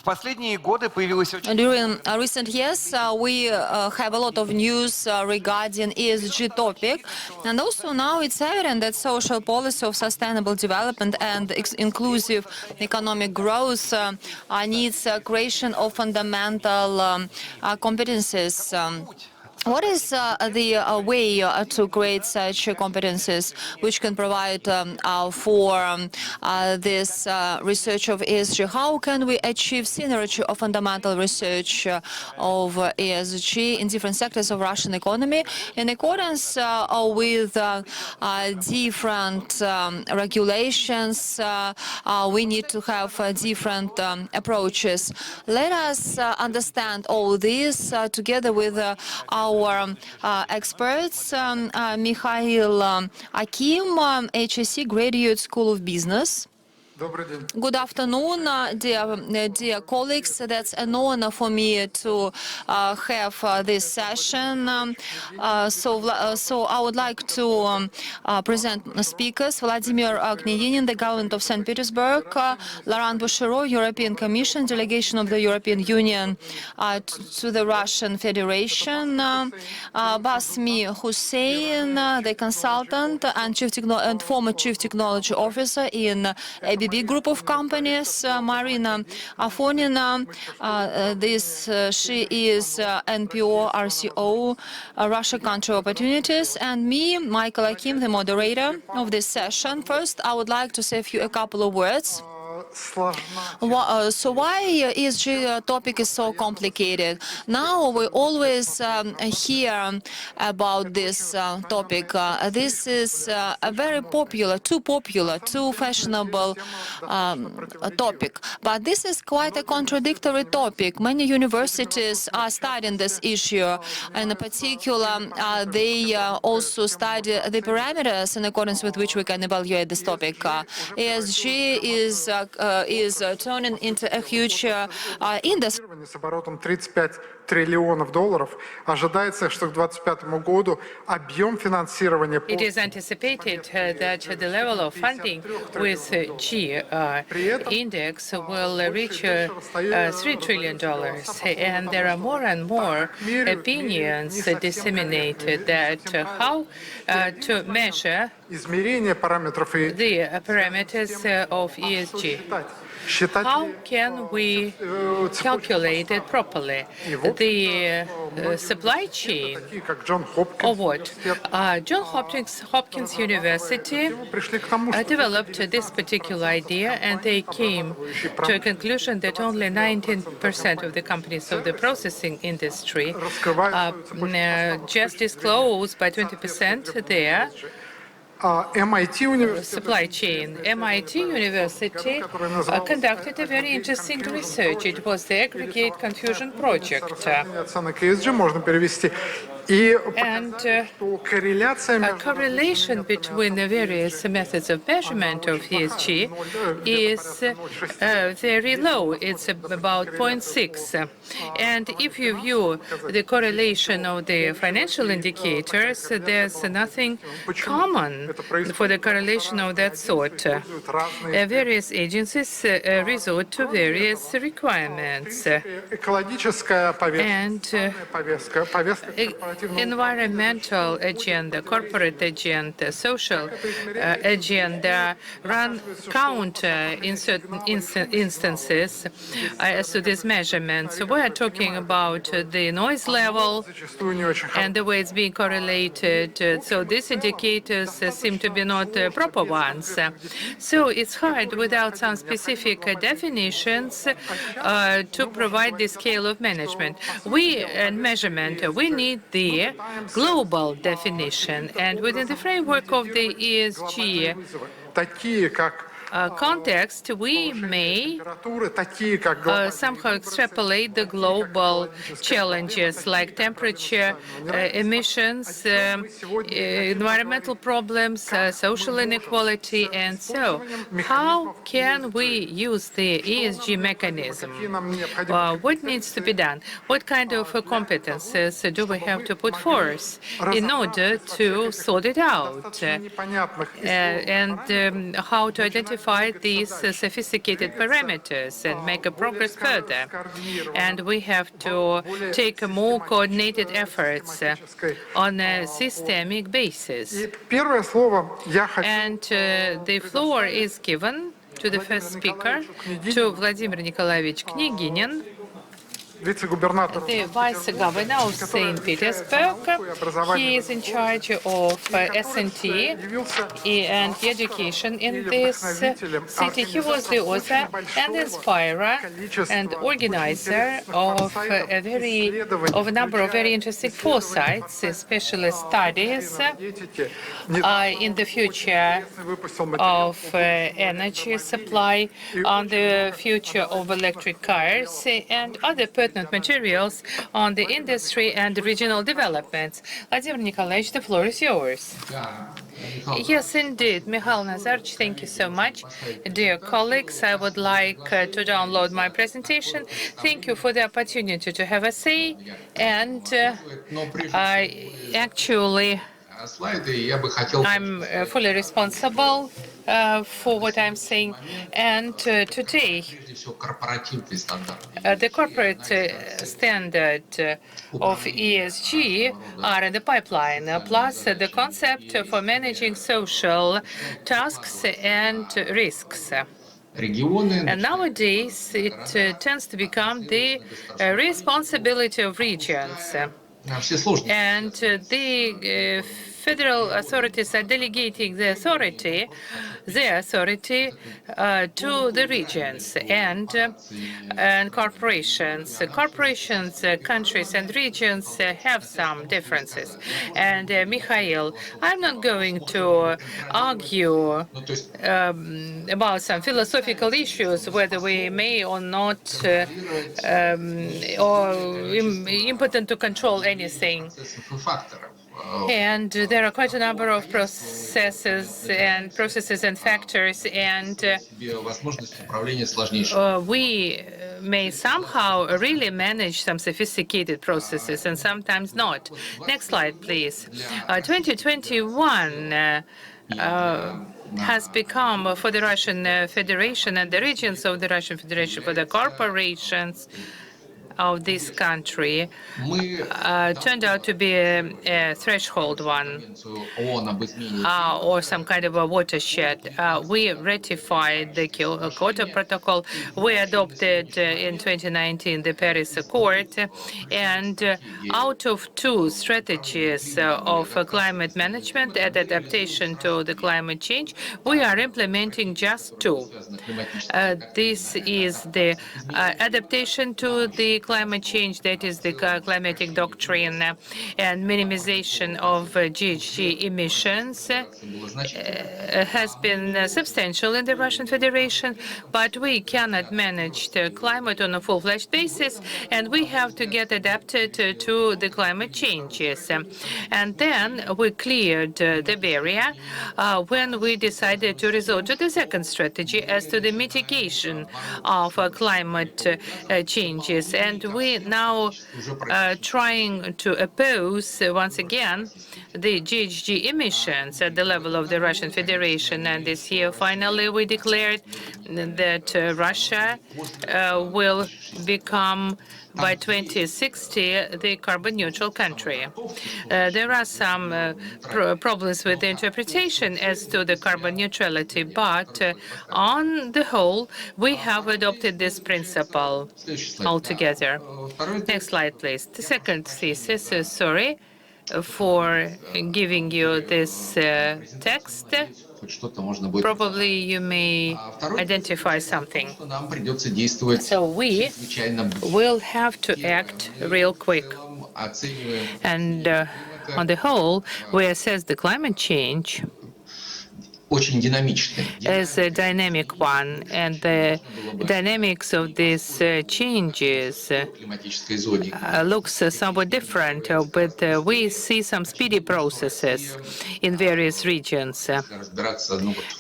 В последние годы появилось очень... During recent years, we have a lot of news regarding ESG topic, and also now it's evident that social policy of sustainable development and inclusive economic growth needs creation of fundamental competencies. What is the way to create such competencies which can provide for this research of ESG? How can we achieve synergy of fundamental research of ESG in different sectors of Russian economy in accordance with different regulations? We need to have different approaches. Let us understand all this together with our experts, Mikhail Akim, HSC Graduate School of Business. Good afternoon, dear colleagues. That's an honor for me to have this session. So I would like to present speakers: Vladimir Knyazinin, the Government of St. Petersburg; Laurent Bouchereau, European Commission, Delegation of the European Union to the Russian Federation; Basmi Hussein, the consultant and former Chief Technology Officer in ABB Group of companies; Marina Afonina, she is NPO RCO, Russia Country Opportunities; and me, Michael Akim, the moderator of this session. First, I would like to say a couple of words. So why ESG topic is so complicated? Now we always hear about this topic. This is a very popular, too fashionable topic. But this is quite a contradictory topic. Many universities are studying this issue. In particular, they also study the parameters in accordance with which we can evaluate this topic. ESG is turning into a huge industry. С оборотом $35 триллионов. Ожидается, что к 2025 году объем финансирования... It is anticipated that the level of funding with G index will reach $3 trillion. And there are more and more opinions disseminated that how to measure the parameters of ESG. How can we calculate it properly? The supply chain or what? John Hopkins University developed this particular idea, and they came to a conclusion that only 19% of the companies of the processing industry just disclose by 20% their supply chain. MIT University conducted a very interesting research. It was the Aggregate Confusion Project. And a correlation between the various methods of measurement of ESG is very low. It's about 0.6. And if you view the correlation of the financial indicators, there's nothing common for the correlation of that sort. Various agencies resort to various requirements. And environmental agenda, corporate agenda, social agenda run counter in certain instances as to these measurements. So we are talking about the noise level and the way it's being correlated. So these indicators seem to be not proper ones. So it's hard without some specific definitions to provide the scale of management. Measurement, we need the global definition, and within the framework of the ESG context, we may somehow extrapolate the global challenges like temperature, emissions, environmental problems, social inequality, and so. How can we use the ESG mechanism? What needs to be done? What kind of competences do we have to put forth in order to sort it out? And how to identify identify these sophisticated parameters and make a progress further. And we have to take more coordinated efforts on a systemic basis. И первое слово я хочу And the floor is given to the first speaker, to Vladimir Nikolaevich Knyginin, вице-губернатор the vice governor of St. Petersburg. He is in charge of S&T and education in this city. He was the author and inspirer and organizer of a number of very interesting foresights, especially studies in the future of energy supply, on the future of electric cars, and other pertinent materials on the industry and regional developments. Vladimir Nikolaevich, the floor is yours. Yes, indeed. Mikhail Nazarch, thank you so much. Dear colleagues, I would like to download my presentation. Thank you for the opportunity to have a say. And actually, I'm fully responsible for what I'm saying. And today, the corporate standard of ESG are in the pipeline, plus the concept for managing social tasks and risks. And nowadays, it tends to become the responsibility of regions. And the federal authorities are delegating the authority to the regions and corporations. Corporations, countries, and regions have some differences. And Mikhail, I'm not going to argue about some philosophical issues, whether we may or not, or impotent to control anything. And there are quite a number of processes and factors, and we may somehow really manage some sophisticated processes and sometimes not. Next slide, please. 2021 has become, for the Russian Federation and the regions of the Russian Federation, for the corporations of this country, turned out to be a threshold one, or some kind of a watershed. We ratified the Kyoto Protocol. We adopted in 2019 the Paris Accord. And out of two strategies of climate management and adaptation to the climate change, we are implementing just two. This is the adaptation to the climate change, that is the climatic doctrine, and minimization of GHG emissions has been substantial in the Russian Federation, but we cannot manage the climate on a full-fledged basis, and we have to get adapted to the climate changes. And then we cleared the barrier when we decided to resort to the second strategy as to the mitigation of climate changes. And we now trying to oppose, once again, the GHG emissions at the level of the Russian Federation. And this year, finally, we declared that Russia will become, by 2060, the carbon neutral country. There are some problems with the interpretation as to the carbon neutrality, but on the whole, we have adopted this principle altogether. Next slide, please. The second thesis, sorry for giving you this text. Probably you may identify something. So we will have to act real quick. And on the whole, we assess the climate change as a dynamic one, and the dynamics of these changes looks somewhat different, but we see some speedy processes in various regions.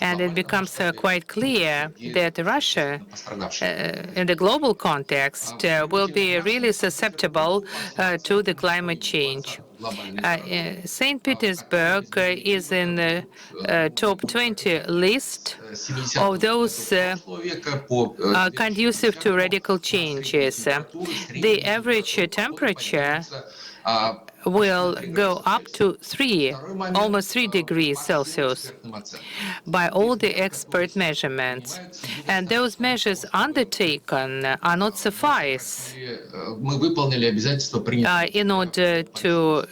And it becomes quite clear that Russia, in the global context, will be really susceptible to the climate change. St. Petersburg is in the top 20 list of those conducive to radical changes. The average temperature will go up to almost 3 degrees Celsius by all the expert measurements. And those measures undertaken are not suffice in order to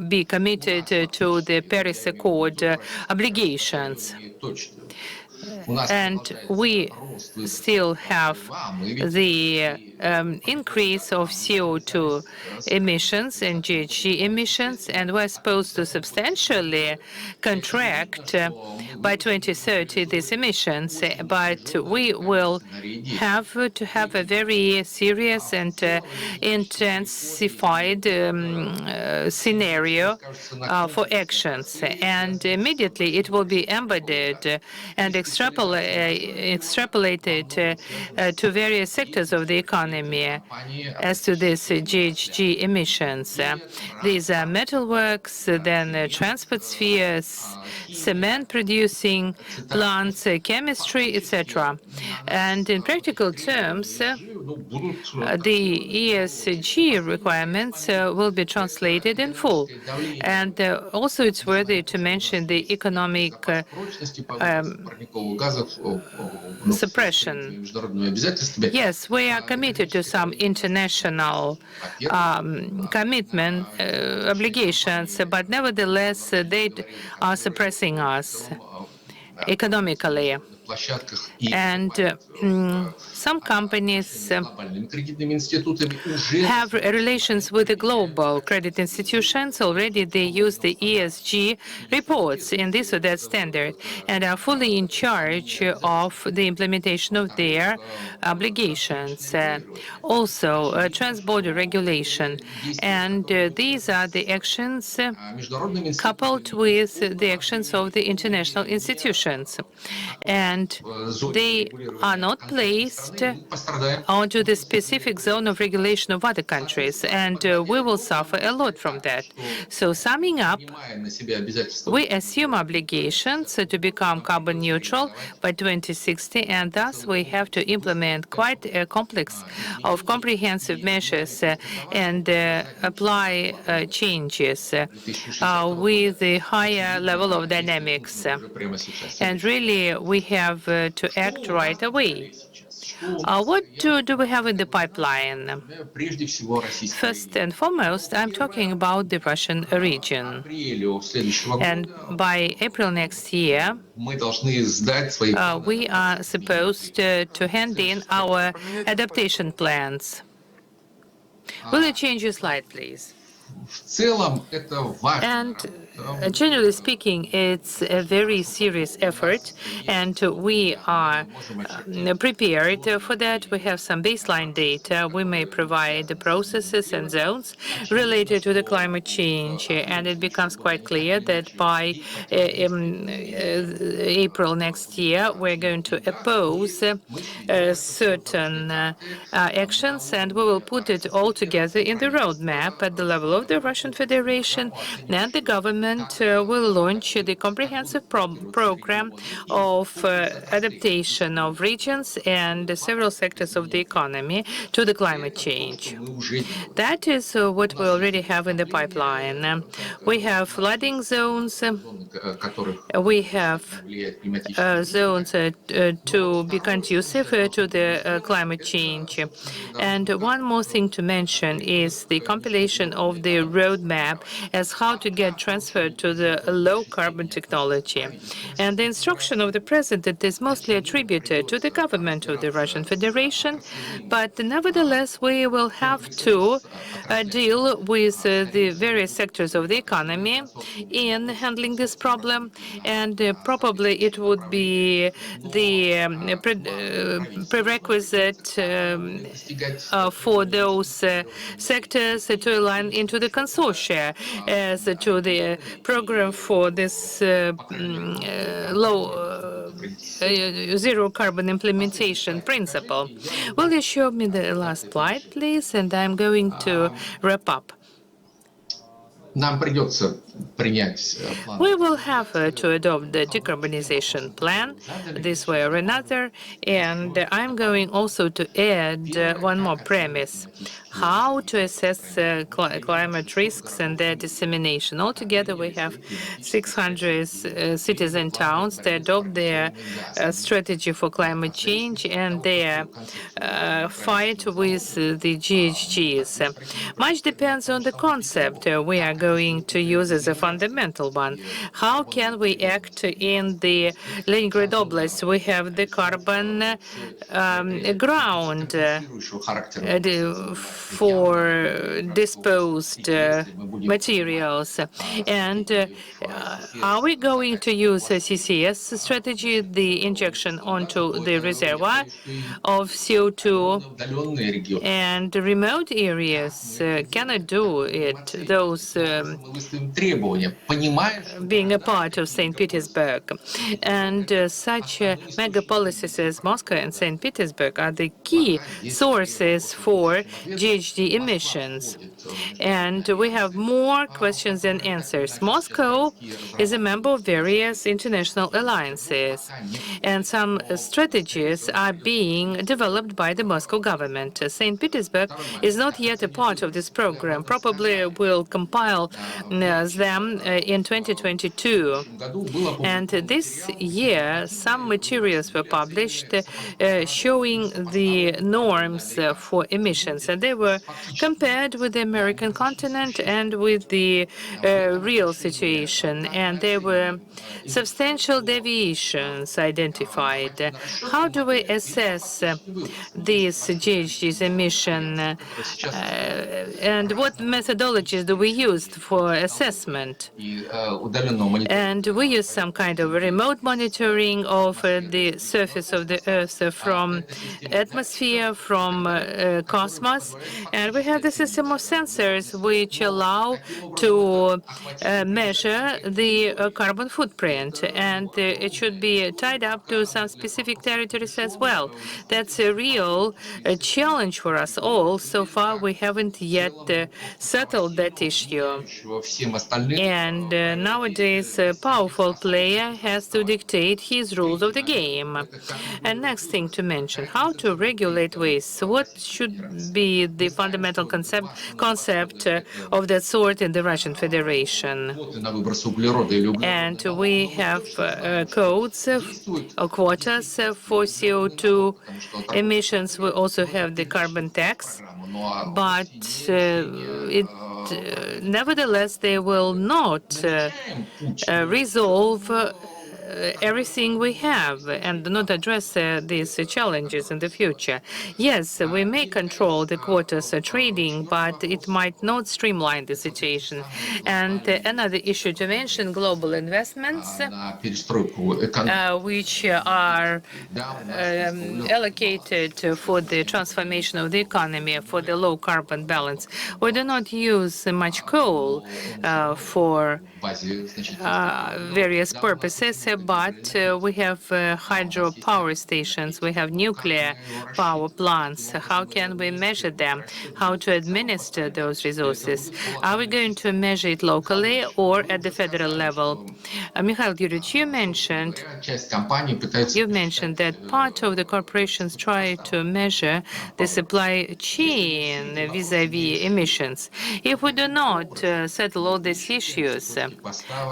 be committed to the Paris Accord obligations. And we still have the increase of CO2 emissions and GHG emissions, and we're supposed to substantially contract by 2030 these emissions, but we will have to have a very serious and intensified scenario for actions, and immediately it will be embedded and extrapolated to various sectors of the economy as to these GHG emissions. These are metalworks, then transport spheres, cement producing plants, chemistry, etc. And in practical terms, the ESG requirements will be translated in full. And also it's worthy to mention the economic suppression. Yes, we are committed to some international commitment obligations, but nevertheless they are suppressing us economically. And some companies have relations with the global credit institutions. Already they use the ESG reports in this or that standard and are fully in charge of the implementation of their obligations. Also, transborder regulation. And these are the actions coupled with the actions of the international institutions. And they are not placed onto the specific zone of regulation of other countries, and we will suffer a lot from that. So summing up, we assume obligations to become carbon neutral by 2060, and thus we have to implement quite a complex of comprehensive measures and apply changes with a higher level of dynamics. And really, we have to act right away. What do we have in the pipeline? First and foremost, I'm talking about the Russian region. And by April next year, we are supposed to hand in our adaptation plans. Will you change your slide, please? And generally speaking, it's a very serious effort, and we are prepared for that. We have some baseline data. We may provide the processes and zones related to the climate change, and it becomes quite clear that by April next year, we're going to oppose certain actions, and we will put it all together in the roadmap at the level of the Russian Federation, and the government will launch the comprehensive program of adaptation of regions and several sectors of the economy to the climate change. That is what we already have in the pipeline. We have flooding zones. We have zones to be conducive to the climate change. And one more thing to mention is the compilation of the roadmap as how to get transferred to the low-carbon technology. And the instruction of the president is mostly attributed to the government of the Russian Federation, but nevertheless, we will have to deal with the various sectors of the economy in handling this problem, and probably it would be the prerequisite for those sectors to align into the consortia as to the program for this zero carbon implementation principle. Will you show me the last slide, please? And I'm going to wrap up. нам придется принять план. We will have to adopt the decarbonization plan this way or another, and I'm going also to add one more premise: how to assess climate risks and their dissemination. Altogether, we have 600 cities and towns that adopt their strategy for climate change and their fight with the GHGs. Much depends on the concept we are going to use as a fundamental one. How can we act in the Leningrad Oblast? We have the carbon ground for disposed materials. And are we going to use a CCS strategy, the injection onto the reservoir of CO2? And remote areas cannot do it, those being a part of St. Petersburg. And such megapolises as Moscow and St. Petersburg are the key sources for GHG emissions. And we have more questions than answers. Moscow is a member of various international alliances, and some strategies are being developed by the Moscow government. St. Petersburg is not yet a part of this program, probably will compile them in 2022. And this year, some materials were published showing the norms for emissions, and they were compared with the American continent and with the real situation, and there were substantial deviations identified. How do we assess these GHGs emission, and what methodologies do we use for assessment? And we use some kind of remote monitoring of the surface of the Earth from atmosphere, from cosmos, and we have the system of sensors which allow to measure the carbon footprint, and it should be tied up to some specific territories as well. That's a real challenge for us all. So far, we haven't yet settled that issue. And nowadays, a powerful player has to dictate his rules of the game. And next thing to mention, how to regulate waste. What should be the fundamental concept of that sort in the Russian Federation? And we have codes or quotas for CO2 emissions. We also have the carbon tax, but nevertheless, they will not resolve everything we have and not address these challenges in the future. Yes, we may control the quotas trading, but it might not streamline the situation. And another issue to mention, global investments, which are allocated for the transformation of the economy, for the low carbon balance. We do not use much coal for various purposes, but we have hydropower stations, we have nuclear power plants. How can we measure them? How to administer those resources? Are we going to measure it locally or at the federal level? Mikhail Yuryevich, you mentioned that part of the corporations try to measure the supply chain vis-à-vis emissions. If we do not settle all these issues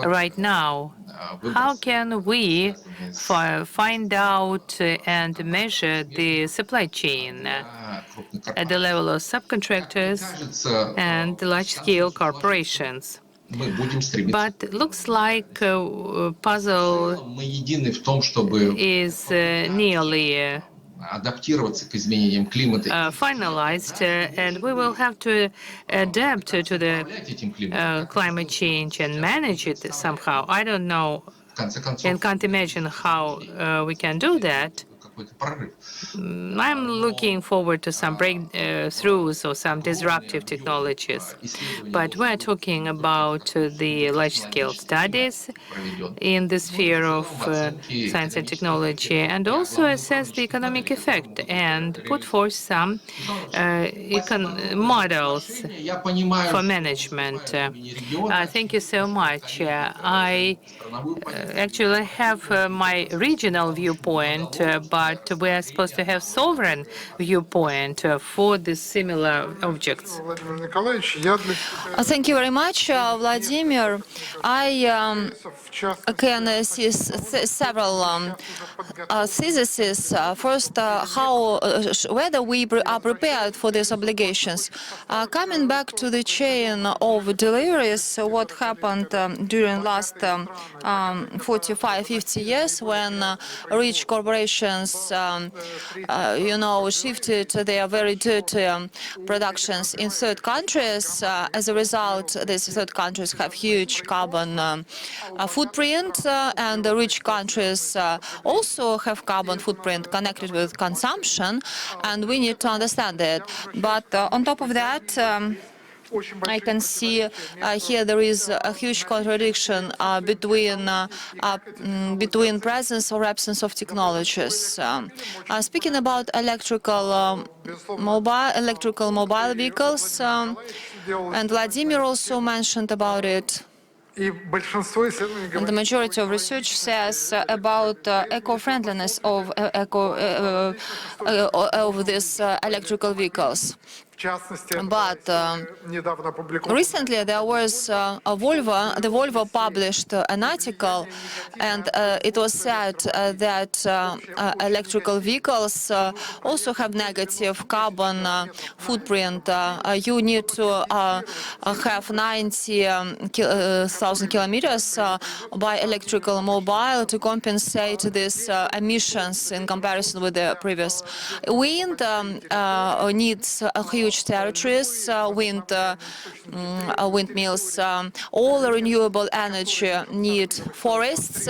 right now, how can we find out and measure the supply chain at the level of subcontractors and large-scale corporations? But it looks like puzzle is nearly finalized, and we will have to adapt to the climate change and manage it somehow. I don't know and can't imagine how we can do that. какой-то прорыв. I'm looking forward to some breakthroughs or some disruptive technologies. But we're talking about the large-scale studies in the sphere of science and technology, and also assess the economic effect and put forth some models for management. Thank you so much. I actually have my regional viewpoint, but we are supposed to have sovereign viewpoint for the similar objects. Владимир Николаевич, я для себя Thank you very much, Vladimir. I в частности, can see several theses. First, whether we are prepared for these obligations. Coming back to the chain of deliveries, what happened during last 45, 50 years when rich corporations, shifted their very dirty productions in third countries. As a result, these third countries have huge carbon footprint, and the rich countries also have carbon footprint connected with consumption, and we need to understand it. But on top of that, I can see here there is a huge contradiction between presence or absence of technologies. Speaking about electrical mobile vehicles, and Vladimir also mentioned about it. и большинство исследований And the говорит, majority of research says about eco-friendliness of these electrical vehicles. в частности, But недавно опубликован recently there was the Volvo published an article, and it was said that electrical vehicles also have negative carbon footprint. You need to have 90,000 kilometers by electrical mobile to compensate these emissions in comparison with the previous. Wind needs huge territories, windmills. All renewable energy need forests.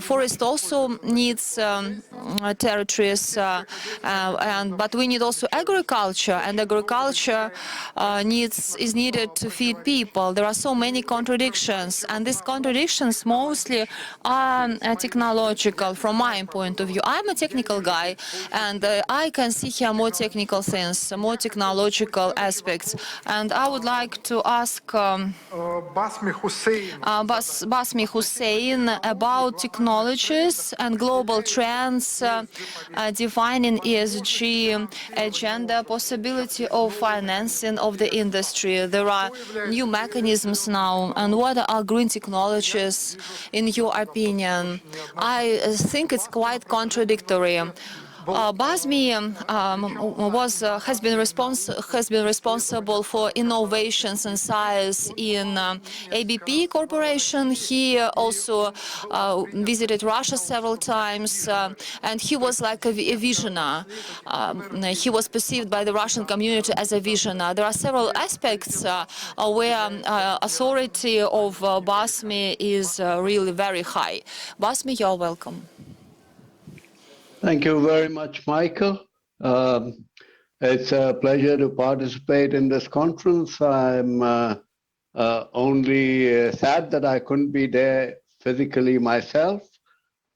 Forest also needs territories, but we need also agriculture, and agriculture is needed to feed people. There are so many contradictions, and these contradictions mostly are technological from my point of view. I'm a technical guy, and I can see here more technical things, more technological aspects. And I would like to ask Basmi Hussein about technologies and global trends defining ESG agenda, possibility of financing of the industry. There are new mechanisms now, and what are green technologies in your opinion? I think it's quite contradictory. BASMI has been responsible for innovations and science in ABP Corporation. He also visited Russia several times, and he was like a visionary. He was perceived by the Russian community as a visionary. There are several aspects where authority of BASMI is really very high. BASMI, you're welcome. Thank you very much, Michael. It's a pleasure to participate in this conference. I'm only sad that I couldn't be there physically myself,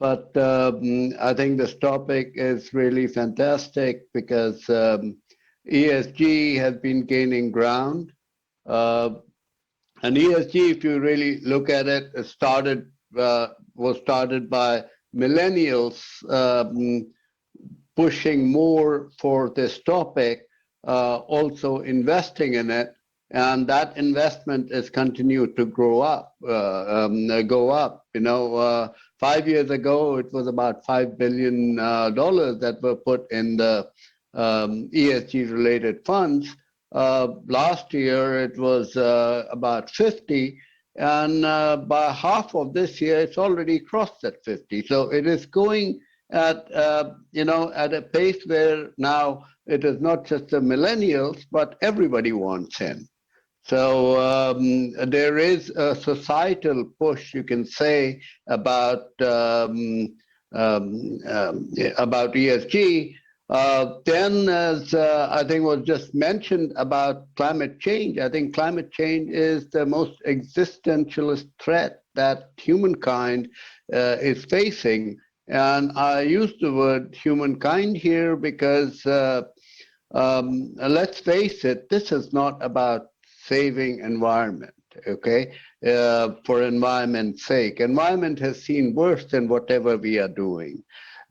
but I think this topic is really fantastic because ESG has been gaining ground. And ESG, if you really look at it, was started by millennials pushing more for this topic, also investing in it, and that investment has continued to go up. 5 years ago, it was about $5 billion that were put in the ESG-related funds. Last year, it was about 50. And by half of this year, it's already crossed that 50. So it is going at at a pace where now it is not just the millennials, but everybody wants in. So there is a societal push, you can say, about about ESG. Then, as I think was just mentioned about climate change, I think climate change is the most existentialist threat that humankind is facing. And I use the word humankind here because let's face it, this is not about saving environment, okay, for environment's sake. Environment has seen worse than whatever we are doing.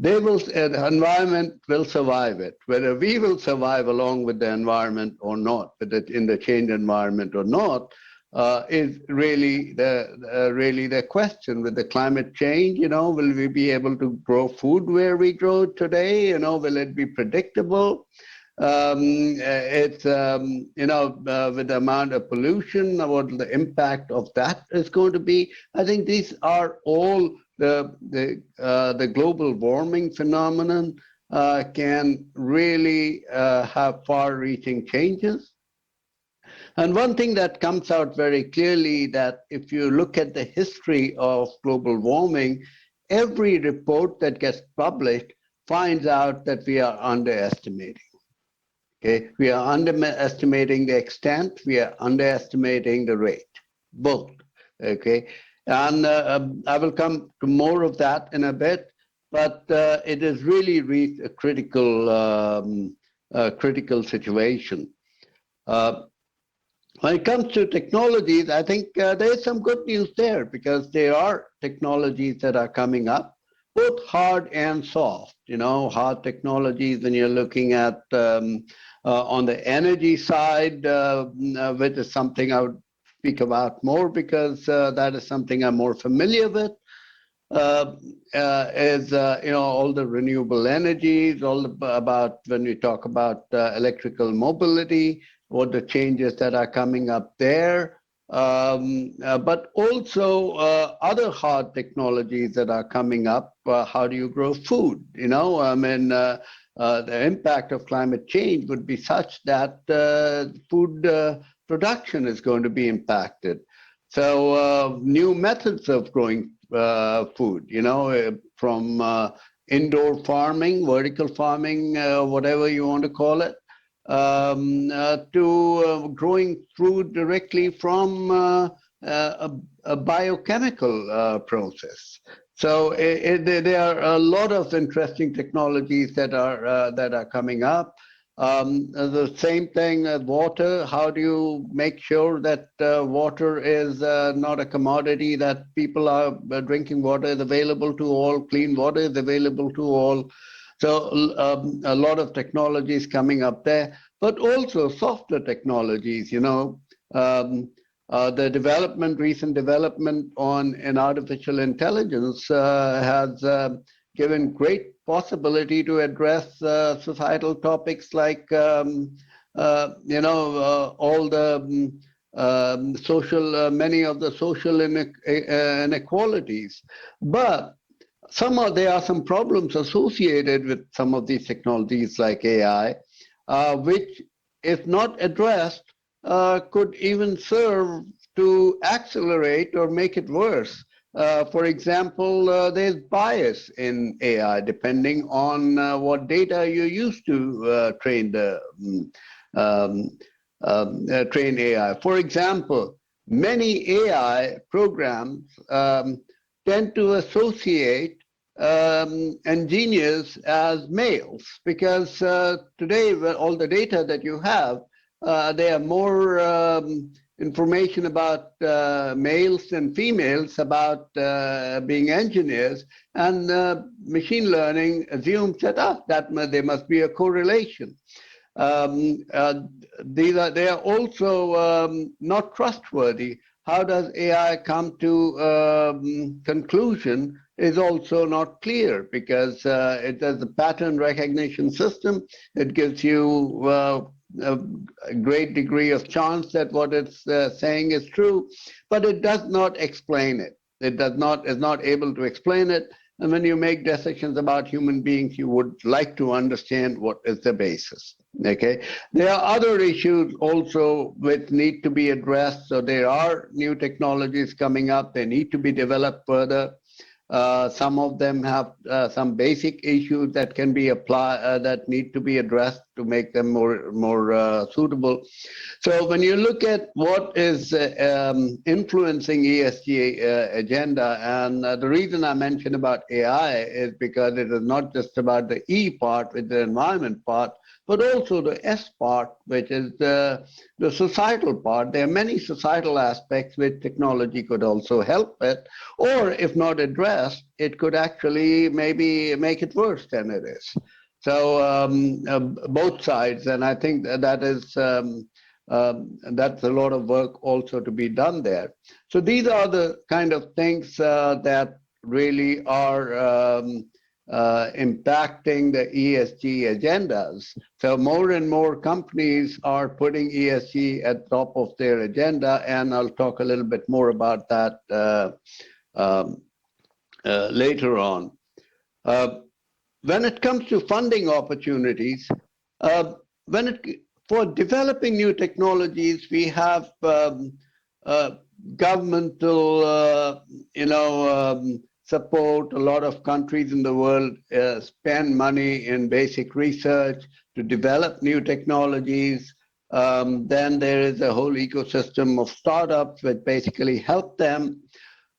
Environment will survive it. Whether we will survive along with the environment or not, whether in the changed environment or not, is really the question. With the climate change, will we be able to grow food where we grow today? Will it be predictable? With the amount of pollution, what the impact of that is going to be. I think these are all the global warming phenomenon can really have far-reaching changes. And one thing that comes out very clearly that if you look at the history of global warming, every report that gets published finds out that we are underestimating. Okay, we are underestimating the extent, we are underestimating the rate, both. Okay, and I will come to more of that in a bit, but it has really reached a critical situation. When it comes to technologies, I think there is some good news there because there are technologies that are coming up, both hard and soft. Hard technologies when you're looking at on the energy side, which is something I would speak about more because that is something I'm more familiar with. Is all the renewable energies, about when we talk about electrical mobility, what the changes that are coming up there, but also other hard technologies that are coming up. How do you grow food? The impact of climate change would be such that food production is going to be impacted. So new methods of growing food, from indoor farming, vertical farming, whatever you want to call it, to growing food directly from a biochemical process. So there are a lot of interesting technologies that are coming up. The same thing, water. How do you make sure that water is not a commodity, that people are drinking water is available to all, clean water is available to all? So a lot of technologies coming up there, but also softer technologies. The recent development in artificial intelligence has given great possibility to address societal topics like all the many of the social inequalities. But there are some problems associated with some of these technologies like AI, which, if not addressed, could even serve to accelerate or make it worse. For example, there's bias in AI depending on what data you use to train AI. For example, many AI programs tend to associate engineers as males because today, all the data that you have, there are more information about males and females about being engineers, and machine learning assumes that there must be a correlation. They are also not trustworthy. How does AI come to conclusion is also not clear because it has a pattern recognition system. It gives you a great degree of chance that what it's saying is true, but it does not explain it. It is not able to explain it. And when you make decisions about human beings, you would like to understand what is the basis. Okay, there are other issues also which need to be addressed. So there are new technologies coming up. They need to be developed further. Some of them have some basic issues that can be applied that need to be addressed to make them more suitable. So when you look at what is influencing ESG agenda, and the reason I mentioned about AI is because it is not just about the E part, with the environment part, but also the S part, which is the societal part. There are many societal aspects which technology could also help with, or if not addressed, it could actually maybe make it worse than it is. So both sides, and I think that is that's a lot of work also to be done there. So these are the kind of things that really are impacting the ESG agendas. So more and more companies are putting ESG at top of their agenda, and I'll talk a little bit more about that later on. When it comes to funding opportunities, for developing new technologies, we have governmental, support. A lot of countries in the world spend money in basic research to develop new technologies. Then there is a whole ecosystem of startups which basically help them.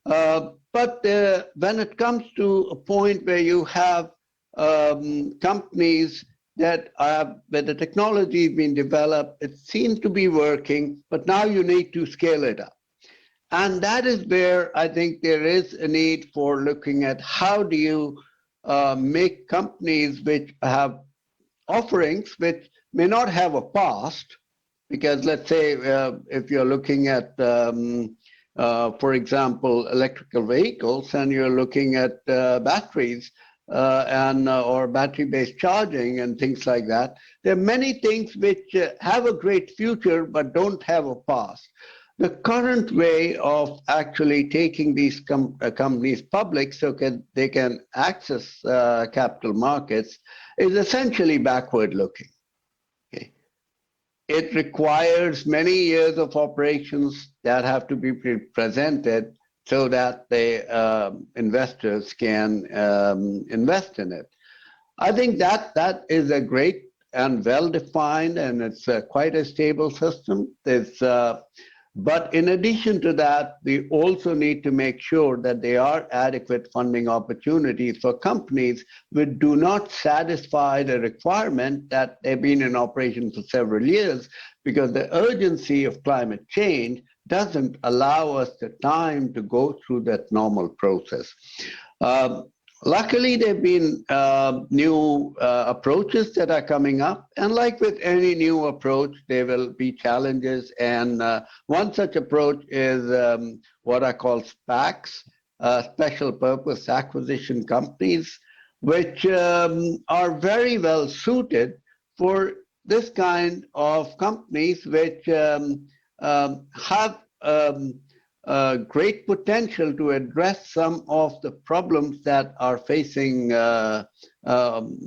But when it comes to a point where you have companies that where the technology is being developed, it seems to be working, but now you need to scale it up. And that is where I think there is a need for looking at how do you make companies which have offerings which may not have a past, because let's say if you're looking at, for example, electrical vehicles, and you're looking at batteries, or battery-based charging and things like that. There are many things which have a great future but don't have a past. The current way of actually taking these companies public so they can access capital markets is essentially backward-looking. Okay. It requires many years of operations that have to be presented so that the investors can invest in it. I think that is a great and well-defined, and it's quite a stable system. But in addition to that, we also need to make sure that there are adequate funding opportunities for companies which do not satisfy the requirement that they've been in operation for several years, because the urgency of climate change doesn't allow us the time to go through that normal process. Luckily, there have been new approaches that are coming up, and like with any new approach, there will be challenges. And one such approach is what I call SPACs, special purpose acquisition companies, which are very well suited for this kind of companies, which have great potential to address some of the problems that are facing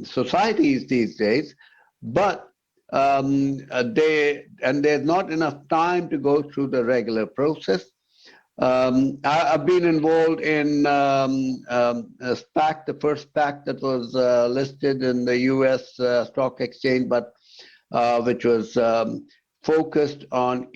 societies these days, but there's not enough time to go through the regular process. I've been involved in a SPAC, the first SPAC that was listed in the U.S. stock exchange, but which was focused on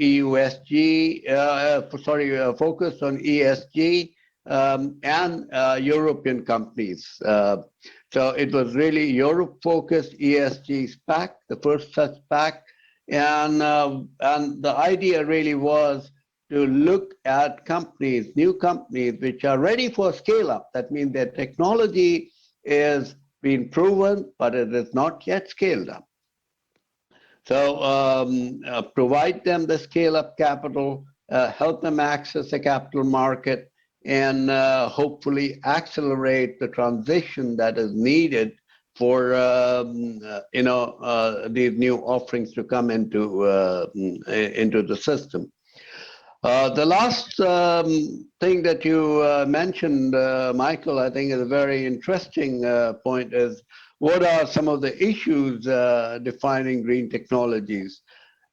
focused on ESG and European companies. So it was really Europe-focused ESG SPAC, the first such SPAC, and the idea really was to look at companies, new companies, which are ready for scale-up. That means their technology is being proven, but it is not yet scaled up. So provide them the scale-up capital, help them access the capital market, and hopefully accelerate the transition that is needed for these new offerings to come into the system. The last thing that you mentioned, Michael, I think is a very interesting point, is what are some of the issues defining green technologies?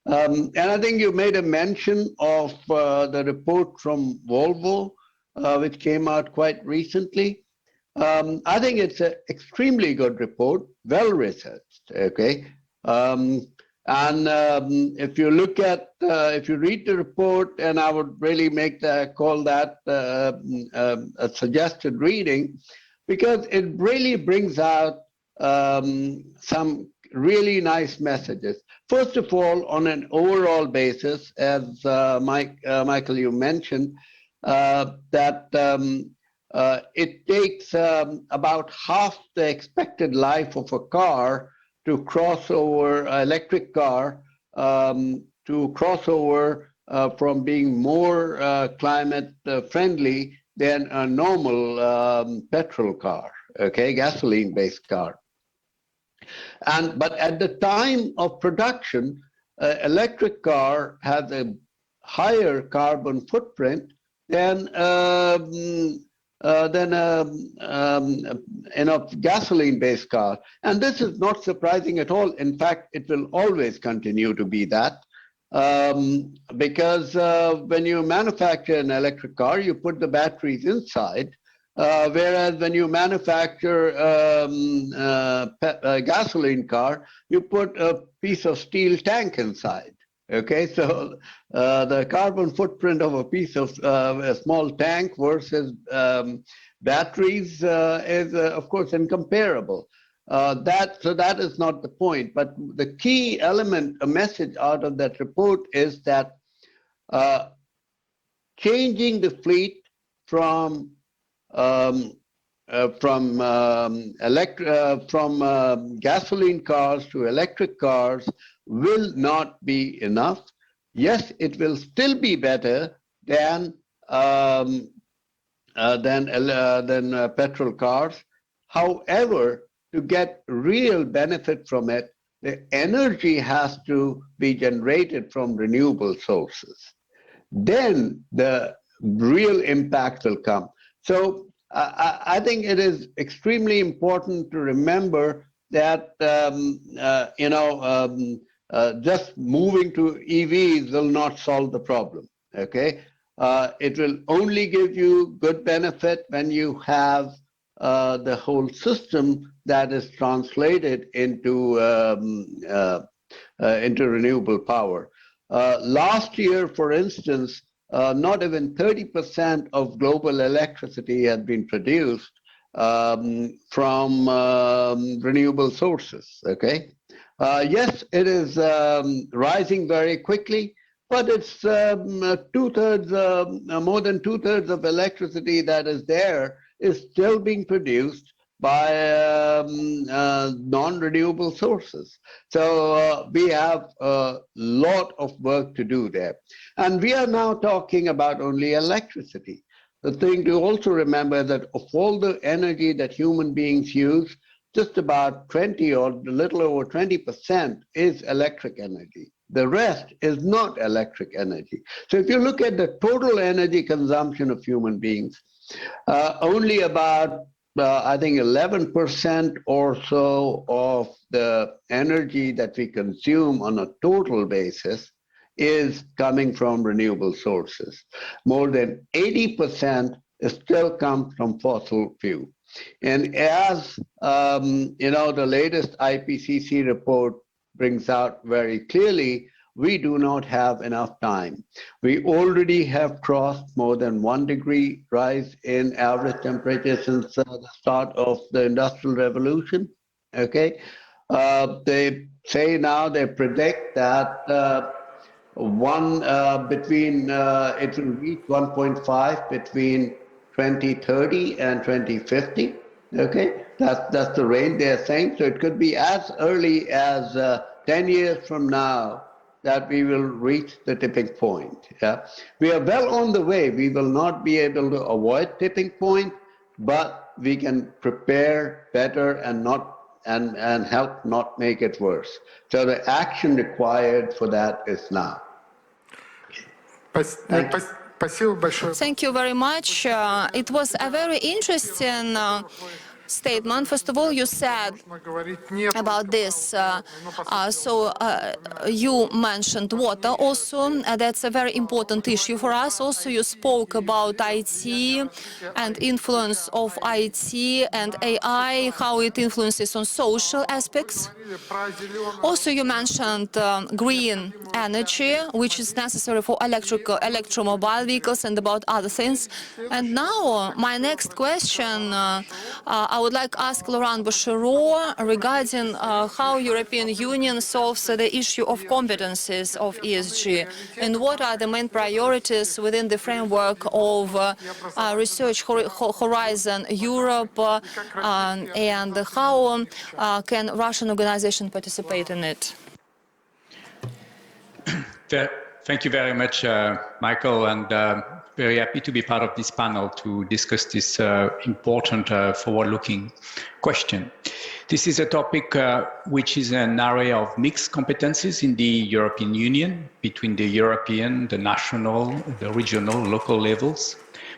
And I think you made a mention of the report from Volvo. which came out quite recently. I think it's an extremely good report, well researched. Okay, if you look at, if you read the report, and I would really call that a suggested reading, because it really brings out some really nice messages. First of all, on an overall basis, as Michael, you mentioned, that it takes about half the expected life of a car to cross over, electric car, to cross over from being more climate friendly than a normal petrol car, okay, gasoline-based car. But at the time of production, electric car has a higher carbon footprint than gasoline-based car. And this is not surprising at all. In fact, it will always continue to be that, because when you manufacture an electric car, you put the batteries inside, whereas when you manufacture a gasoline car, you put a piece of steel tank inside. Okay, so the carbon footprint of a piece of a small tank versus batteries is, of course, incomparable. So that is not the point. But the key element, a message out of that report is that changing the fleet from gasoline cars to electric cars will not be enough. Yes, it will still be better than petrol cars. However, to get real benefit from it, the energy has to be generated from renewable sources. Then the real impact will come. So I think it is extremely important to remember that just moving to EVs will not solve the problem. Okay, it will only give you good benefit when you have the whole system that is translated into renewable power. Last year, for instance, not even 30% of global electricity had been produced from renewable sources. Okay, yes, it is rising very quickly, but it's two-thirds, more than two-thirds of electricity that is there is still being produced by non-renewable sources. So we have a lot of work to do there. And we are now talking about only electricity. The thing to also remember that of all the energy that human beings use, just about 20 or a little over 20% is electric energy. The rest is not electric energy. So if you look at the total energy consumption of human beings, only about I think 11% or so of the energy that we consume on a total basis is coming from renewable sources. More than 80% still comes from fossil fuel. And as the latest IPCC report brings out very clearly, we do not have enough time. We already have crossed more than 1 degree rise in average temperature since the start of the Industrial Revolution. Okay, they say now they predict that it will reach 1.5 between 2030 and 2050. Okay, that's the range they are saying. So it could be as early as 10 years from now that we will reach the tipping point. Yeah, we are well on the way. We will not be able to avoid tipping point, but we can prepare better and help not make it worse. So the action required for that is now. Спасибо большое. Thank you very much. It was a very interesting statement. First of all, you said about this. You mentioned water also. That's a very important issue for us. Also, you spoke about IT and influence of IT and AI, how it influences on social aspects. Also, you mentioned green energy, which is necessary for electromobile vehicles and about other things. And now, my next question, I would like to ask Laurent Bouchereau regarding how European Union solves the issue of competencies of ESG, and what are the main priorities within the framework of Research Horizon Europe, and how can Russian organization participate in it? Thank you very much, Michael, and very happy to be part of this panel to discuss this important forward-looking question. This is a topic which is an area of mixed competencies in the European Union between the European, the national, the regional, local levels.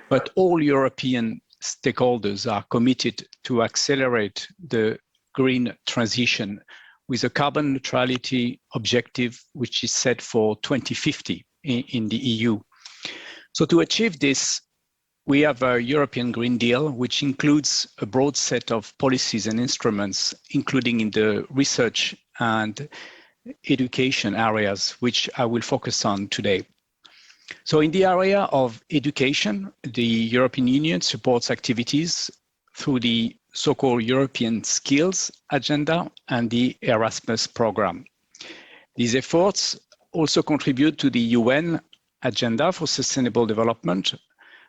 But all European stakeholders are committed to accelerate the green transition with a carbon neutrality objective which is set for 2050 in the EU. So to achieve this, we have a European Green Deal, which includes a broad set of policies and instruments, including in the research and education areas, which I will focus on today. So in the area of education, the European Union supports activities through the so-called European Skills Agenda and the Erasmus program. These efforts also contribute to the UN Agenda for Sustainable Development,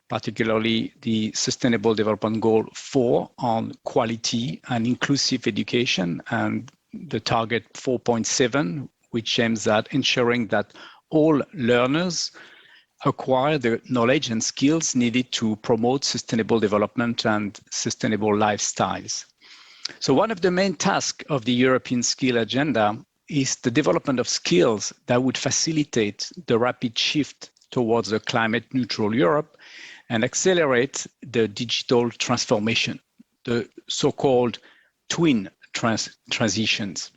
particularly the Sustainable Development Goal 4 on quality and inclusive education, and the target 4.7, which aims at ensuring that all learners acquire the knowledge and skills needed to promote sustainable development and sustainable lifestyles. So one of the main tasks of the European Skill Agenda is the development of skills that would facilitate the rapid shift towards a climate neutral Europe and accelerate the digital transformation, the so-called twin transitions.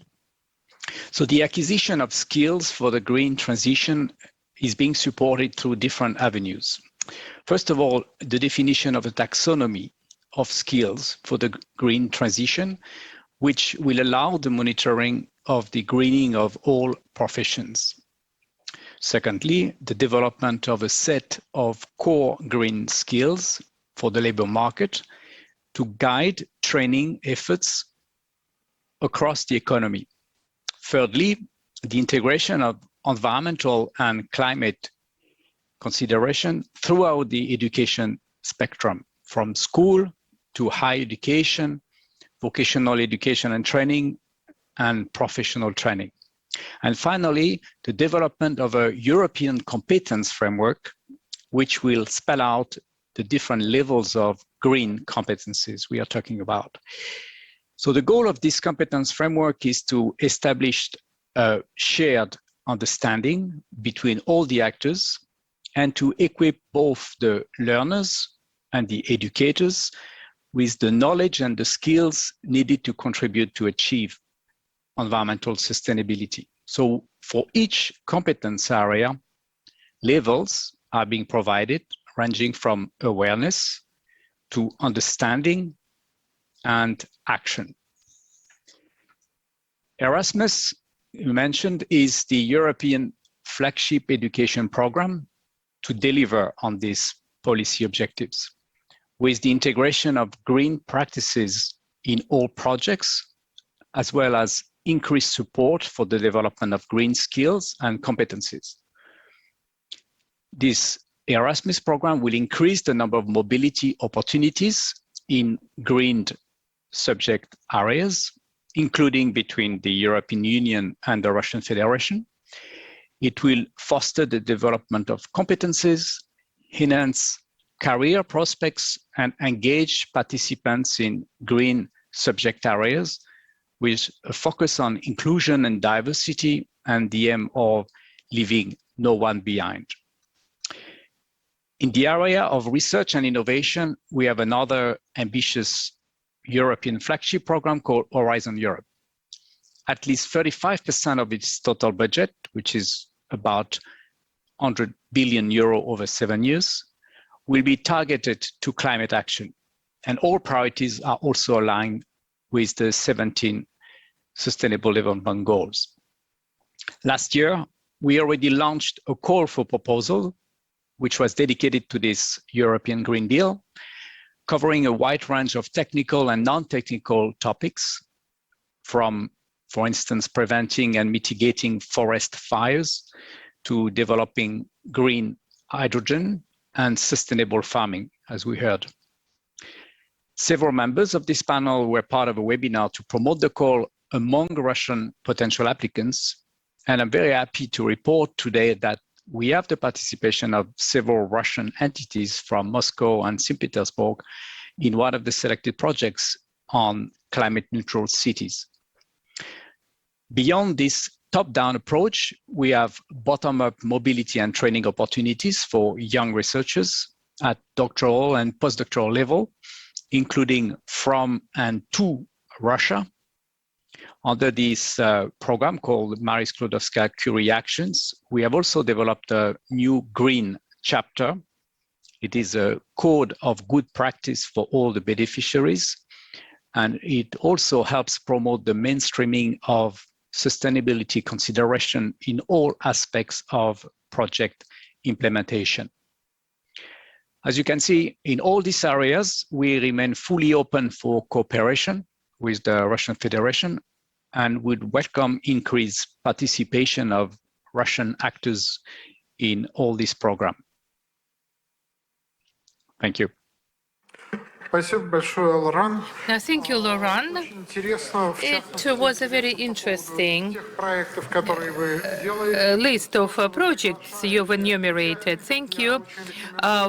So the acquisition of skills for the green transition is being supported through different avenues. First of all, the definition of a taxonomy of skills for the green transition, which will allow the monitoring of the greening of all professions. Secondly, the development of a set of core green skills for the labor market to guide training efforts across the economy. Thirdly, the integration of environmental and climate consideration throughout the education spectrum, from school to higher education, vocational education and training, and professional training. And finally, the development of a European competence framework, which will spell out the different levels of green competencies we are talking about. So the goal of this competence framework is to establish a shared understanding between all the actors and to equip both the learners and the educators with the knowledge and the skills needed to contribute to achieve environmental sustainability. So for each competence area, levels are being provided ranging from awareness to understanding and action. Erasmus, you mentioned, is the European flagship education program to deliver on these policy objectives, with the integration of green practices in all projects, as well as increased support for the development of green skills and competencies. This Erasmus program will increase the number of mobility opportunities in green subject areas, including between the European Union and the Russian Federation. It will foster the development of competencies, enhance career prospects, and engage participants in green subject areas with a focus on inclusion and diversity and the aim of leaving no one behind. In the area of research and innovation, we have another ambitious European flagship program called Horizon Europe. At least 35% of its total budget, which is about 100 billion euro over 7 years, will be targeted to climate action. And all priorities are also aligned with the 17 Sustainable Development Goals. Last year, we already launched a call for proposal, which was dedicated to this European Green Deal, covering a wide range of technical and non-technical topics, from, for instance, preventing and mitigating forest fires to developing green hydrogen and sustainable farming, as we heard. Several members of this panel were part of a webinar to promote the call among Russian potential applicants, and I'm very happy to report today that we have the participation of several Russian entities from Moscow and St. Petersburg in one of the selected projects on climate neutral cities. Beyond this top-down approach, we have bottom-up mobility and training opportunities for young researchers at doctoral and postdoctoral level, including from and to Russia. Under this program called Marie Sklodowska-Curie Actions, we have also developed a new green chapter. It is a code of good practice for all the beneficiaries, and it also helps promote the mainstreaming of sustainability consideration in all aspects of project implementation. As you can see, in all these areas, we remain fully open for cooperation with the Russian Federation and would welcome increased participation of Russian actors in all this program. Thank you. Спасибо большое, Лоран. Now, thank you, Laurent. Интересно, в It was a very interesting тех проектов, которые вы делаете. list of projects you've enumerated. Thank you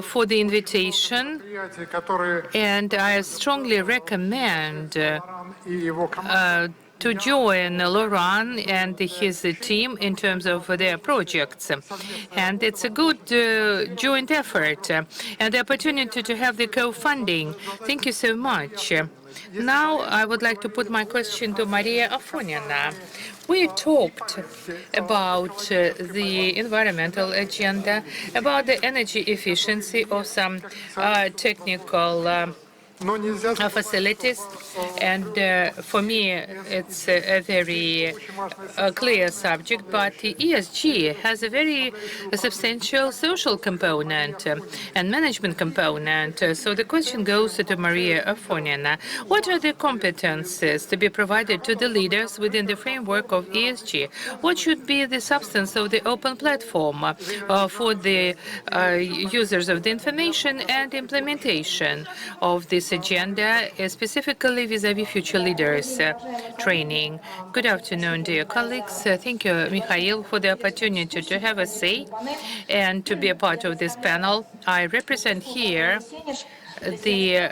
for the invitation, Предприятия, которые and I strongly recommend Лоран и его команда to join Laurent and his team in terms of their projects. And it's a good joint effort and the opportunity to have the co-funding. Thank you so much. Now I would like to put my question to Maria Afonina. We talked about the environmental agenda, about the energy efficiency of some technical facilities, and for me it's a very clear subject, but the ESG has a very substantial social component and management component. So the question goes to Maria Afonina. What are the competences to be provided to the leaders within the framework of ESG? What should be the substance of the open platform for the users of the information and implementation of this agenda, specifically vis-à-vis future leaders training? Good afternoon, dear colleagues. Thank you, Mikhail, for the opportunity to have a say and to be a part of this panel. I represent here the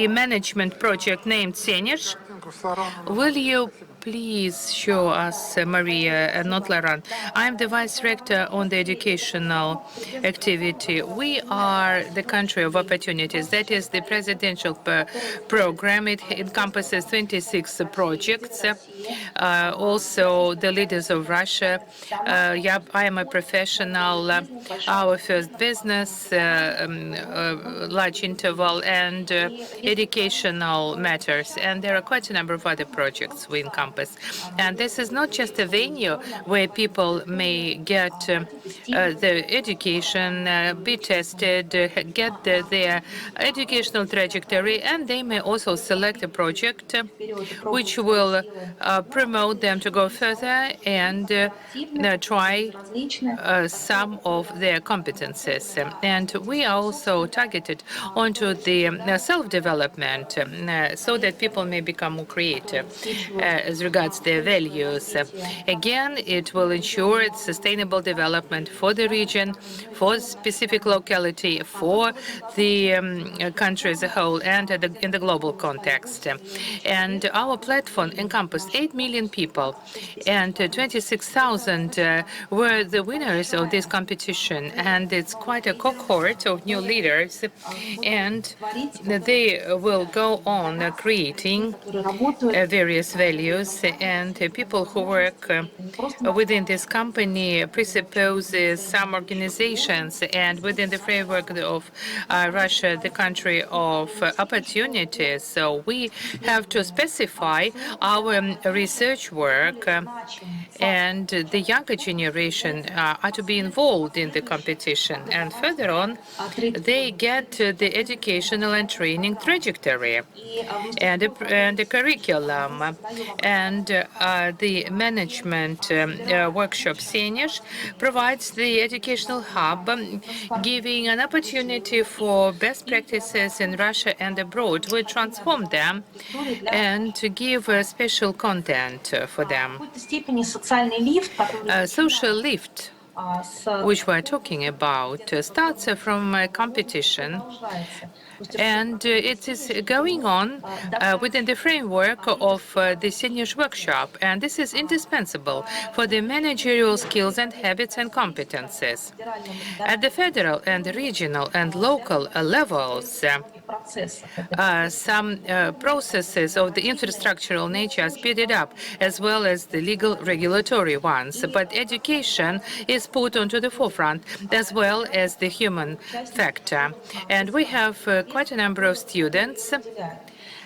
management project named Seners. Will you please show us Maria and not Laurent? I'm the vice rector on the educational activity. We are the country of opportunities. That is the presidential program. It encompasses 26 projects. Also, the leaders of Russia. Yeah, I am a professional. Our first business, large interval, and educational matters. And there are quite a number of other projects we encompass. And this is not just a venue where people may get the education, be tested, get their educational trajectory, and they may also select a project which will promote them to go further and try some of their competences. And we are also targeted onto the self-development so that people may become more concrete as regards their values. Again, it will ensure sustainable development for the region, for specific locality, for the country as a whole, and in the global context. And our platform encompassed 8 million people, and 26,000 were the winners of this competition. And it's quite a cohort of new leaders, and they will go on creating various values. And people who work within this company presupposes some organizations, and within the framework of Russia, the country of opportunities. So we have to specify our research work, and the younger generation are to be involved in the competition. And further on, they get the educational and training trajectory and the curriculum, and the management workshop Seniors provides the educational hub, giving an opportunity for best practices in Russia and abroad. We transform them and to give special content for them. Social lift, which we're talking about, starts from a competition, and it is going on within the framework of the seniors workshop, and this is indispensable for the managerial skills and habits and competences. At the federal and regional and local levels, some processes of the infrastructural nature are speeded up, as well as the legal regulatory ones. But education is put onto the forefront, as well as the human factor. And we have quite a number of students,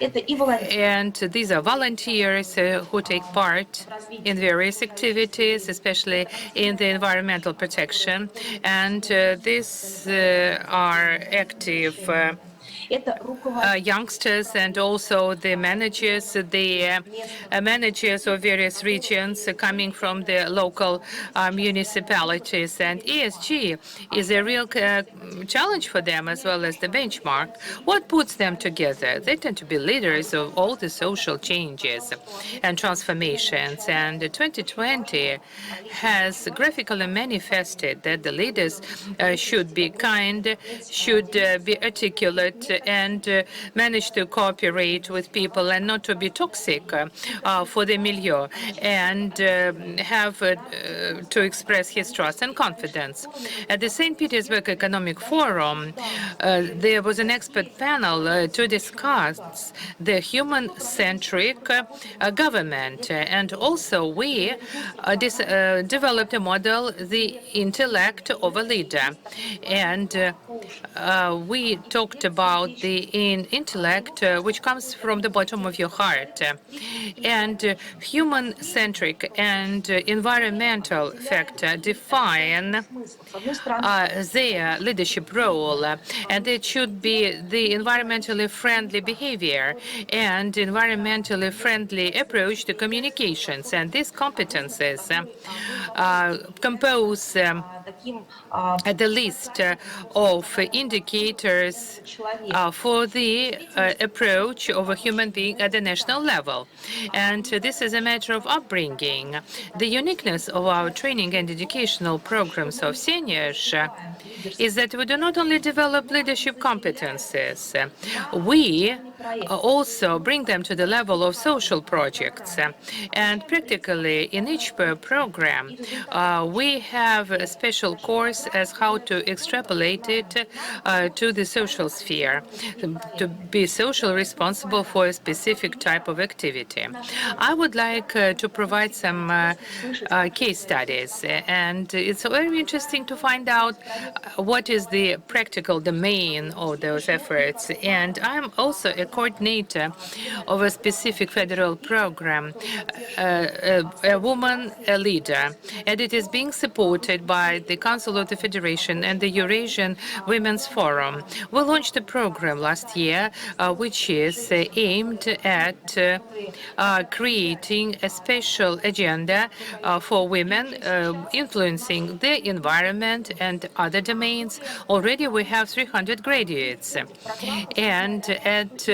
and these are volunteers who take part in various activities, especially in the environmental protection. And these are active youngsters, and also the managers of various regions coming from the local municipalities. And ESG is a real challenge for them, as well as the benchmark. What puts them together? They tend to be leaders of all the social changes and transformations. And 2020 has graphically manifested that the leaders should be kind, should be articulate, and manage to cooperate with people and not to be toxic for the milieu, and have to express his trust and confidence. At the St. Petersburg Economic Forum, there was an expert panel to discuss the human-centric government, and also we developed a model, the intellect of a leader. And we talked about the intellect which comes from the bottom of your heart, and human-centric and environmental factor define their leadership role, and it should be the environmentally friendly behavior and environmentally friendly approach to communications. And these competences compose the list of indicators for the approach of a human being at the national level. And this is a matter of upbringing. The uniqueness of our training and educational programs of seniors is that we do not only develop leadership competences, we also bring them to the level of social projects. And practically in each program, we have a special course as how to extrapolate it to the social sphere, to be socially responsible for a specific type of activity. I would like to provide some case studies, and it's very interesting to find out what is the practical domain of those efforts. And I'm also a coordinator of a specific federal program, a woman a leader, and it is being supported by the Council of the Federation and the Eurasian Women's Forum. We launched a program last year which is aimed at creating a special agenda for women influencing the environment and other domains. Already we have 300 graduates. And at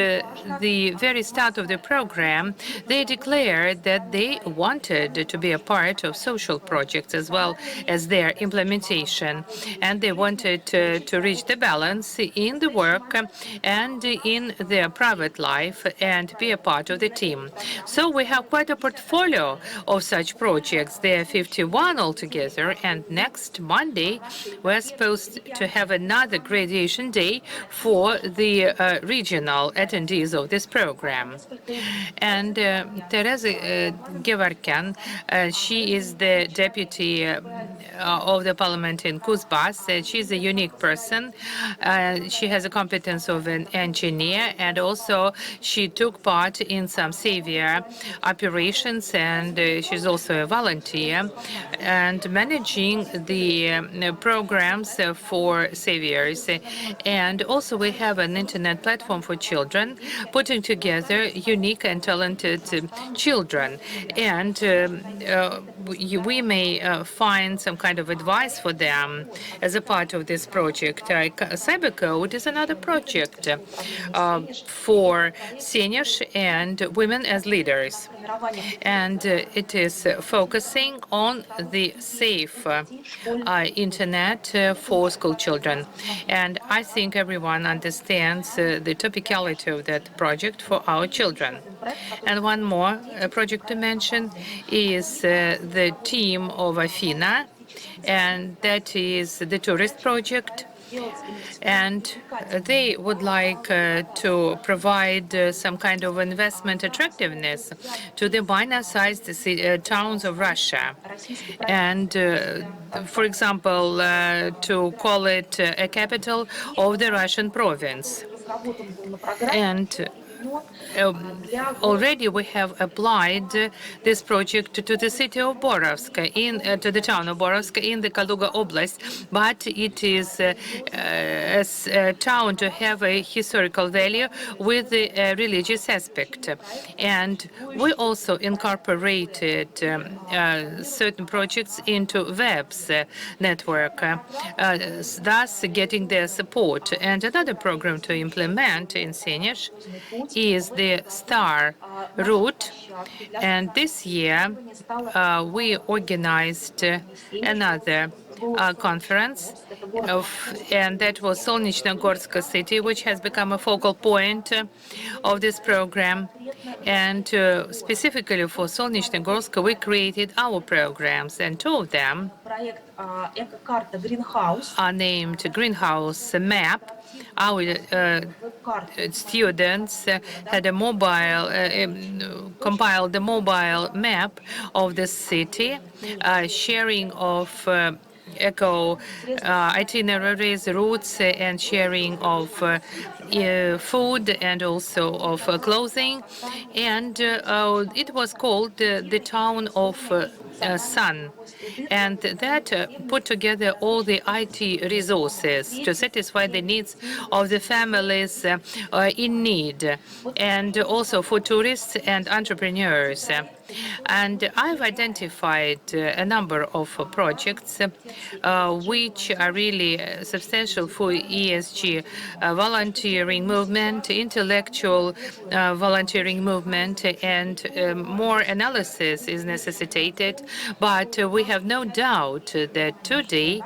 the very start of the program, they declared that they wanted to be a part of social projects as well as their implementation. And they wanted to reach the balance in the work and in their private life and be a part of the team. So we have quite a portfolio of such projects. There are 51 altogether, and next Monday we're supposed to have another graduation day for the regional attendees of this program. And Teresa Gevarkyan, she is the deputy of the parliament in Kuzbas. She's a unique person. She has a competence of an engineer, and also she took part in some savior operations, and she's also a volunteer and managing the programs for saviors. And also we have an internet platform for children, putting together unique and talented children. And we may find some kind of advice for them as a part of this project. Cybercode is another project for seniors and women as leaders. And it is focusing on the safe internet for school children. And I think everyone understands the topicality of that project for our children. And one more project to mention is the team of Afina, and that is the tourist project. And they would like to provide some kind of investment attractiveness to the minor-sized towns of Russia. And, for example, to call it a capital of the Russian province. And already we have applied this project to the city of Borovsk, to the town of Borovsk in the Kaluga Oblast, but it is a town to have a historical value with a religious aspect. And we also incorporated certain projects into WEB's network, thus getting their support. And another program to implement in Senezh is the STAR route. And this year, we organized another conference, and that was Solnechnogorsk city, which has become a focal point of this program. And specifically for Solnechnogorsk, we created our programs, and two of them are named Greenhouse Map. Our students had a compiled a mobile map of the city, sharing of eco itineraries, routes, and sharing of food and also of clothing. And it was called the town of Sun. And that put together all the IT resources to satisfy the needs of the families in need, and also for tourists and entrepreneurs. And I've identified a number of projects which are really substantial for ESG volunteering movement, intellectual volunteering movement, and more analysis is necessitated. But we have no doubt that today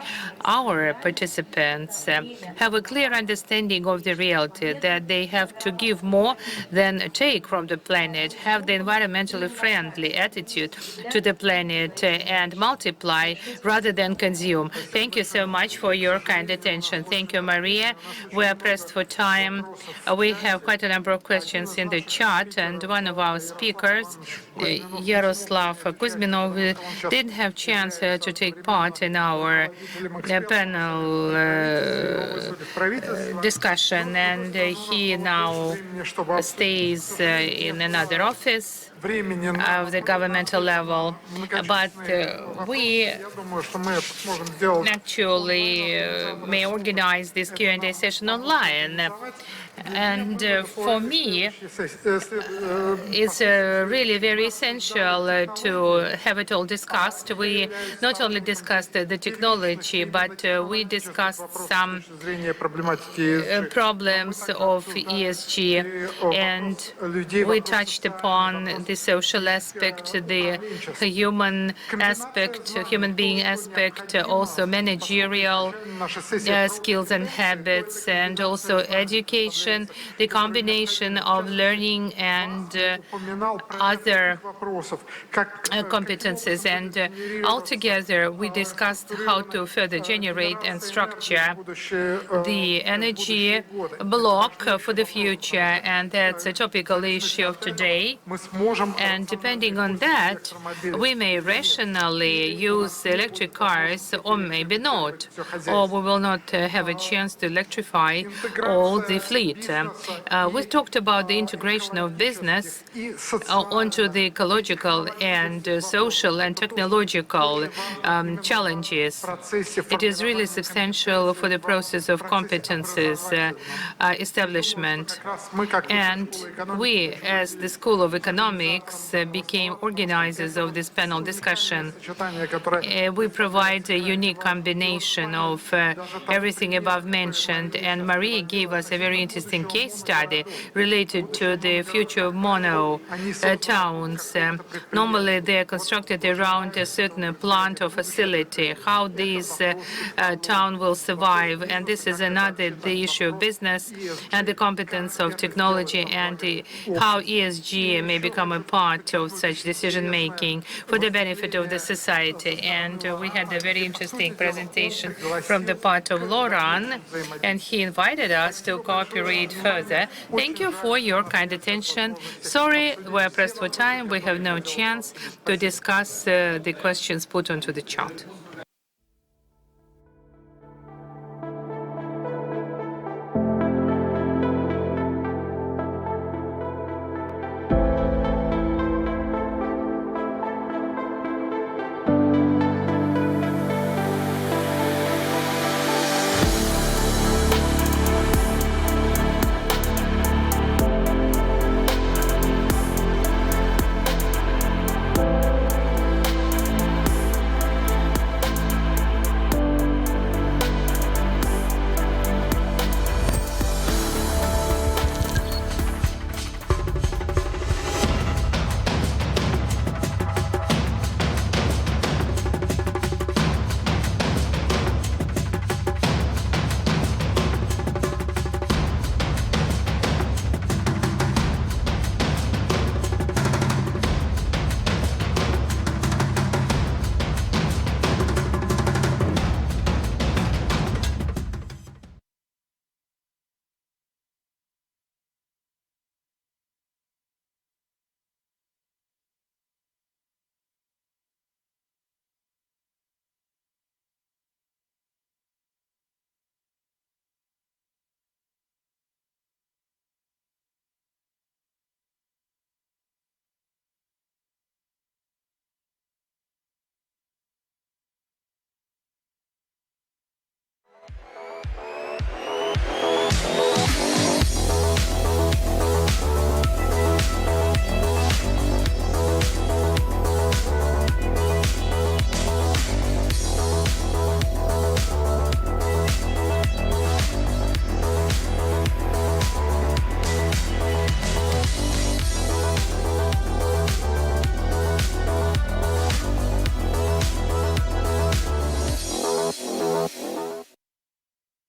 our participants have a clear understanding of the reality that they have to give more than take from the planet, have the environmentally friendly attitude to the planet, and multiply rather than consume. Thank you so much for your kind attention. Thank you, Maria. We are pressed for time. We have quite a number of questions in the chat, and one of our speakers, Yaroslav Kuzminov, didn't have chance to take part in our panel discussion, and he now stays in another office of the governmental level. But we actually may organize this Q&A session online. And for me, it's really very essential to have it all discussed. We not only discussed the technology, but we discussed some problems of ESG, and we touched upon the social aspect, the human aspect, human being aspect, also managerial skills and habits, and also education, the combination of learning and other competencies. And altogether, we discussed how to further generate and structure the energy block for the future, and that's a topical issue of today. And depending on that, we may rationally use electric cars or maybe not, or we will not have a chance to electrify all the fleet. We talked about the integration of business onto the ecological and social and technological challenges. It is really substantial for the process of competencies establishment. And we, as the School of Economics, became organizers of this panel discussion. We provide a unique combination of everything above mentioned, and Marie gave us a very interesting case study related to the future mono towns. Normally, they are constructed around a certain plant or facility. How this town will survive, and this is another the issue of business and the competence of technology, and how ESG may become a part of such decision making for the benefit of the society. And we had a very interesting presentation from the part of Laurent, and he invited us to cooperate further. Thank you for your kind attention. Sorry, we're pressed for time. We have no chance to discuss the questions put onto the chat.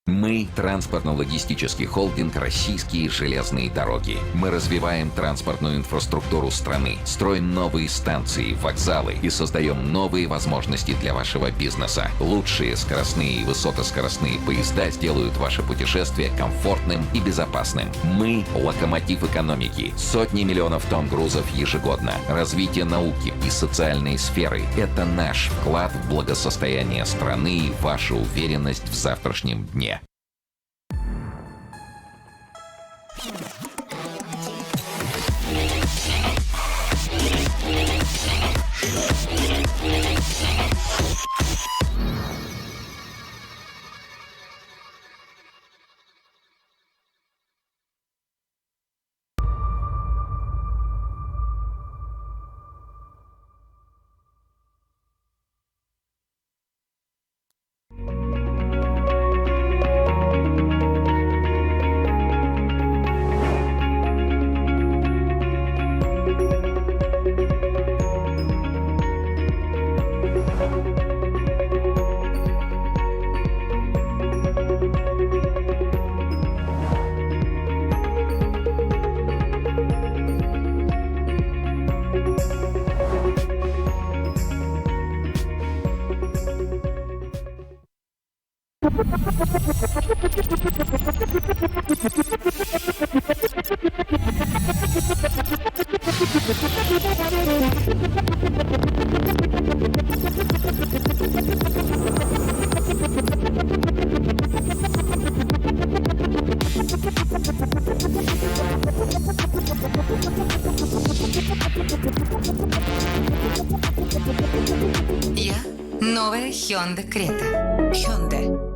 Мы – транспортно-логистический холдинг «Российские железные дороги». Мы развиваем транспортную инфраструктуру страны, строим новые станции, вокзалы и создаем новые возможности для вашего бизнеса. Лучшие скоростные и высокоскоростные поезда сделают ваше путешествие комфортным и безопасным. Мы – локомотив экономики. Сотни миллионов тонн грузов ежегодно. Развитие науки и социальной сферы – это наш вклад в благосостояние страны и ваша уверенность в завтрашнем дне. Я – новая Hyundai Creta. Hyundai.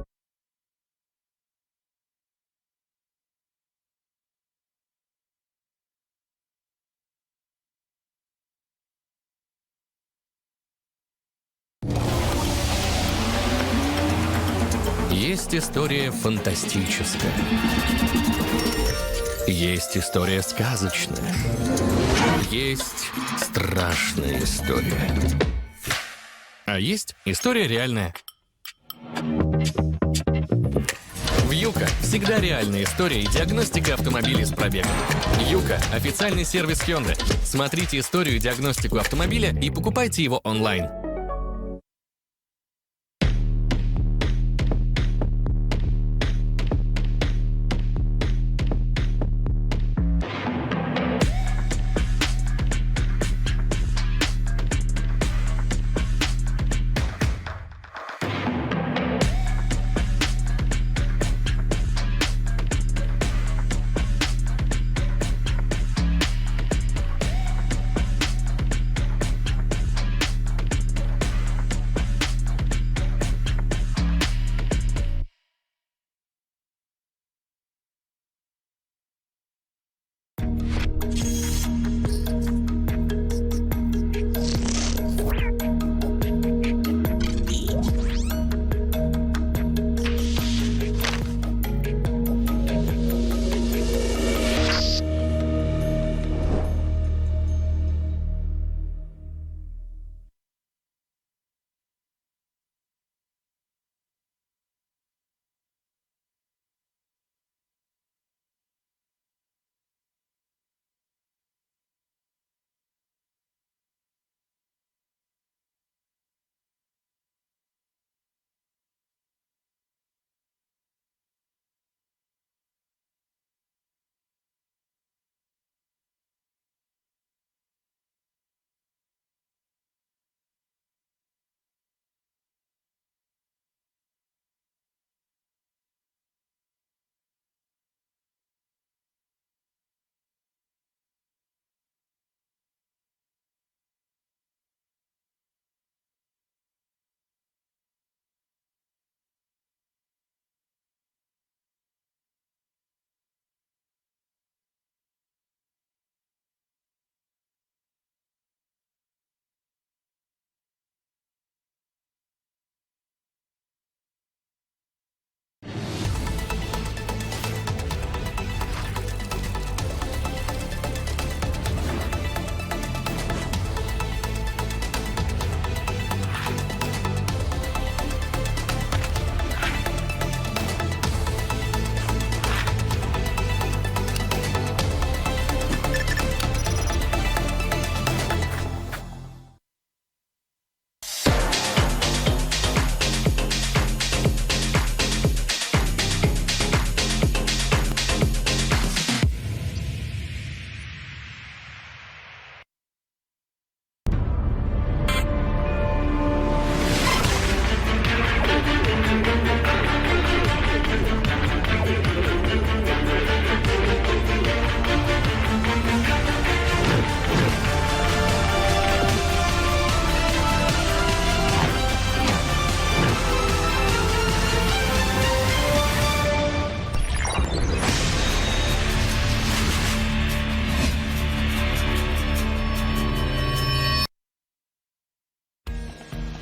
Есть история фантастическая. Есть история сказочная. Есть страшная история. А есть история реальная. Юка всегда реальная история и диагностика автомобилей с пробегом. Юка – официальный сервис Hyundai. Смотрите историю и диагностику автомобиля и покупайте его онлайн.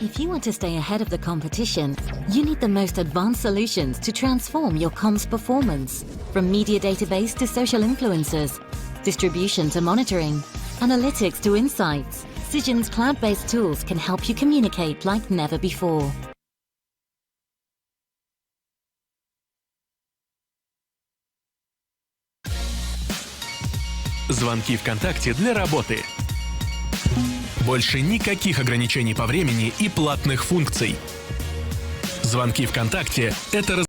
If you want to stay ahead of the competition, you need the most advanced solutions to transform your comms performance. From media database to social influencers, distribution to monitoring, analytics to insights, Cision's cloud-based tools can help you communicate like never before. Звонки ВКонтакте для работы. Больше никаких ограничений по времени и платных функций. Звонки ВКонтакте – это